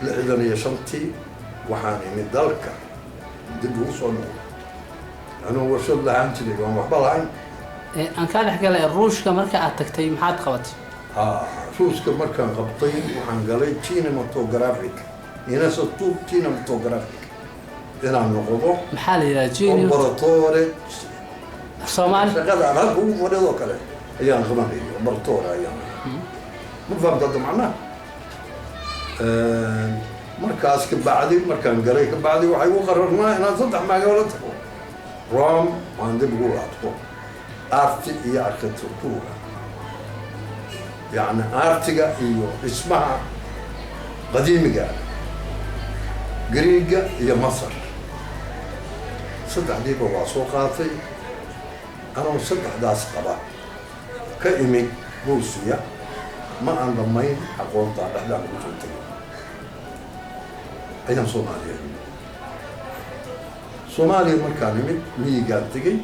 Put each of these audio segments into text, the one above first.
لأن يشنتي وحاني من ذلك دب وصل أنا وصل لعنتي وما أخبرها أنا كان أحكي لك الروش كمركة أتكتي محاد قبتي روش كمركة قبطين وحن قلي تينا موتوغرافيك هنا سطوب تينا موتوغرافيك هنا نقضو محل إلى جيني أمبراطورة الصومال شغال على هو وريضو كله أيام غنمي أمبراطورة أيام مو فهمت هذا معناه مركز كبعدي مركز قري كبعدي وحي وقررنا هنا صدق ما قولته روم عندي بقول عطفو أرتي هي أركتورة يعني أرتيجا إيو اسمها قديمة قال غريقة هي مصر صدق دي بواسوقاتي أنا صدق داس قبا كإمي روسيا ما عندهم مين أقول طالع لا بوجودي أيام Soomaaliya markaan nimid miyigaan tegey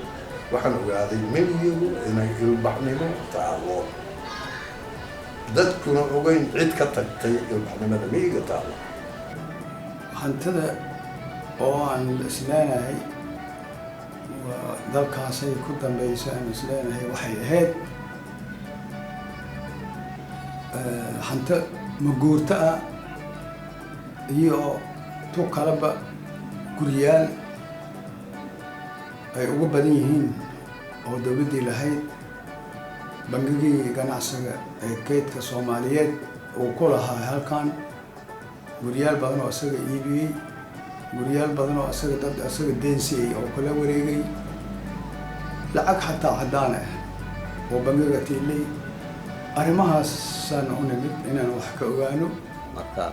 waxaan ogaaday miyigu inay ilbaxnimo taalo dadkuna ogeyn cid ka tagtay ilbaxnimada miyiga taalo hantada oo aan isleenahay dalkaasay ku dambaysa aan isleenahay waxay ahayd hanta maguurta ah iyo tu kalaba guryaal ay ugu badan yihiin oo dawladdii lahayd bangigii ganacsiga ee kaydka Soomaaliyeed oo ku lahaa halkan guryaal badan oo isaga iibiyey guryaal badan oo isaga deensiyey oo kala wareegay lacag xataa caddaan ah oo bangiga tiilay arrimahaasaan u nimid inaan wax ka ogaano marka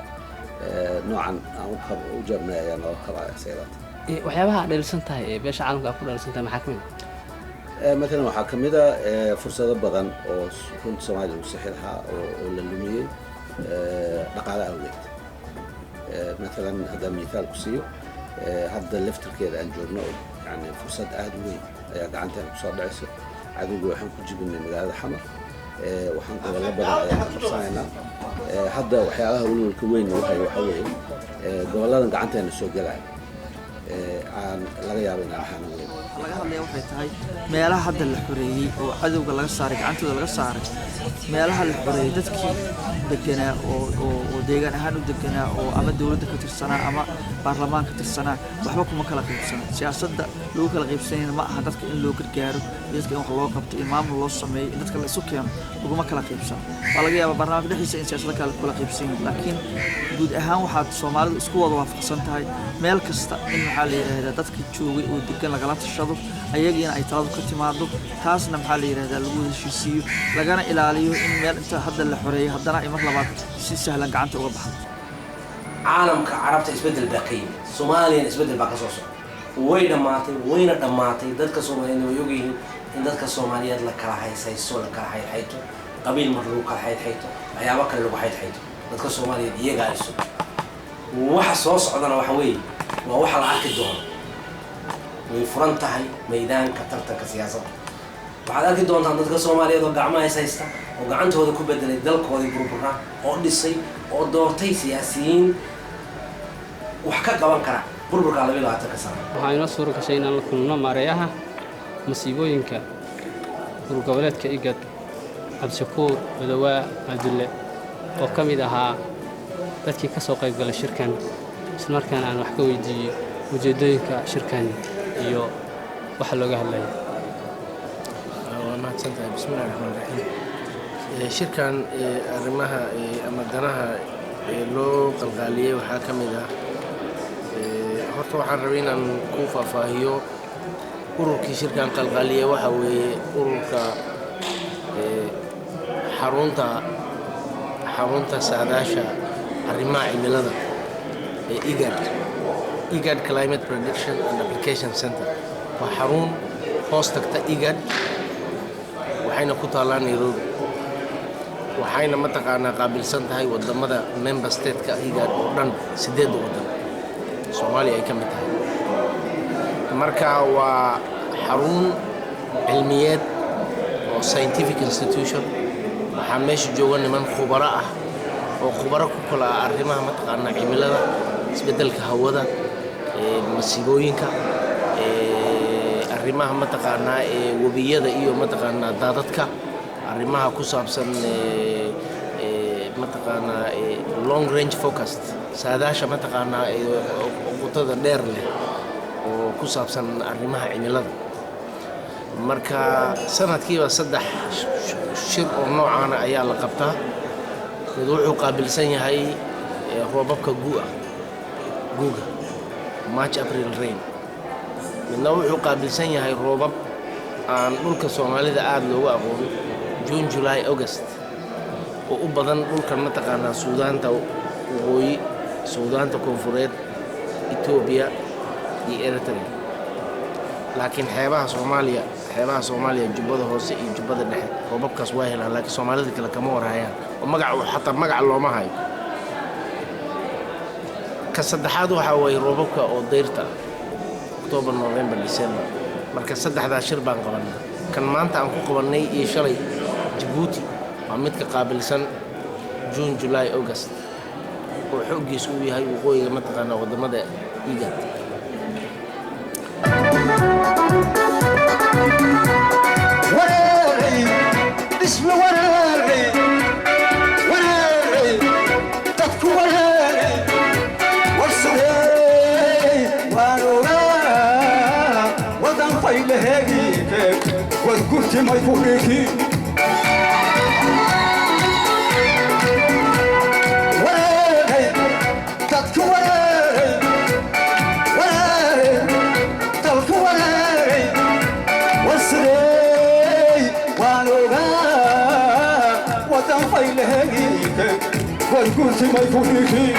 noocan aan u jarnay ayaan loo qabaa saylaad waxyaabaha dheelsan tahay ee beesha caalamka ku dheelsan tahay maxaa kamid مثلا waxaa kamid ah fursado badan oo runta Soomaaliya u saxiixa oo la lumiyay dhaqaale awgeed مثلا هذا مثال كسيو هذا laftirkeeda aan joogno yani fursad aad u weyn ayaa gacanteena ku soo dhacaysa cadowga waxaan ku jibinay magaalada Xamar waxaan gobollo badan ayaan qabsanaynaa hadda waxyaalaha walwalka weyn waxa weeye gobolladan gacanteena soo galay aan laga yaabo inaan xanan weyn laga hadlaya waxay tahay meelaha hadda la xoreeyay oo cadowga laga saaray gacantooda laga saaray meelaha la xoreeyay dadkii deganaa oo deegaan ahaan u deganaa oo ama dawladda ka tirsanaa ama baarlamaanka ka tirsanaa waxba kuma kala qaybsana siyaasadda lagu kala qaybsanayna ma aha dadka in loo gargaaro dadka in wax loo qabto in maamul loo sameeyo in dadka la isu keeno laguma kala qaybsano waa laga yaabaa baarlamaanka dhexdiisa in siyaasadda kala qaybsan yihiin laakiin guud ahaan waxaad Soomaalidu isku wada waafaqsan tahay meel kasta in maxaa la yiraahdaa dadka joogay oo degan lagala tashado ayagiina ay taladu ka timaado taasna maxaa la yiraahdaa lagu heshiisiyo lagana ilaaliyo in meel inta hadda la xoreeyay haddana ay mar labaad si sahlan gacanta uga baxdo caalamka carabta isbedel baa ka yimid Soomaaliya isbedel baa ka soo socda way dhamaatay dadka Soomaaliyeed way ogyihiin in dadka Soomaaliyeed la kala haysayso la kala hayxayto qabiil mar lagu kala hayxayto waxyaabo kale lagu hayxayto dadka Soomaaliyeed iyaga isu waxa soo socdana waxa weeye waa waxa la arki doono way furan tahay meedaanka tartanka siyaasadda waxaad arki doontaan dadka Soomaaliyeed oo gacmaha haysta oo gacantooda ku bedelay dalkooda burburka oo dhisay oo doortay siyaasiyiin wax ka qaban kara burburka 22 sano waxaa inoo suura gashay inaan la kulno maareeyaha masiibooyinka goboleedka igad cabdishakuur madawaa cabdulle oo ka mid ahaa dadkii ka soo qayb galay shirkan isla markaana aan wax ka weydiiyey ujeedooyinka shirkan iyo waxa looga hadlayo waa mahadsantahay bismillahi raxmaani raxiim shirkan arrimaha ama danaha loo qalqaaliyey waxaa ka mid ah horta waxaan rabay inaan ku faahfaahiyo ururkii shirkan qalqaaliyey waxa weeye ururka xarunta saadaasha arrimaha cimilada ee IGAD Climate Prediction and Application Center waa xarun hoos tagta IGAD waxayna ku taallaa Nairobi waxayna mataqaanaa qaabilsan tahay wadamada member state-ka IGAD oo dhan 8 wadan Soomaaliya ay ka mid tahay marka waa xarun cilmiyeed oo scientific institution waxaa meesha jooga niman khubaro ah oo khubaro ku kala arrimaha mataqaanaa cimilada isbeddelka hawada masiibooyinka arrimaha mataqaanaa webiyada iyo mataqaanaa daadadka arrimaha ku saabsan mataqaanaa long range focused saadaasha mataqaanaa qutada dheer leh oo ku saabsan arrimaha cimilada marka sanadkiiba 3 shir oo noocaana ayaa la qabtaa mid wuxuu qaabilsan yahay roobabka guuga March April rain midna wuxuu qaabilsan yahay roobab aan dhulka Soomaalida aad looga aqoon June July August oo u badan dhulkan mataqaanaa Suudaanta waqooyi Suudaanta koonfureed Ethiopia iyo Eritrea laakiin xeebaha Soomaaliya jubbada hoose iyo jubbada dhexe roobabkaas waa helaan laakiin Soomaalida kale kama warhayaan oo magac looma hayo ka saddexaad waxa way roobabka oo dayrta October November December marka saddexda shir baan qabanay kan maanta aan ku qabanay iyo shalay Djibouti waa mid ka qaabilsan June July August oo xoogiisu uu yahay waqooyiga mataqaanaa wadamada IGAD وقلت ما يفوقيكي وراي تدك وراي تلك وراي وسري وانوغا وتنفي لهيك وقلت ما يفوقيكي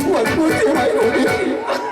What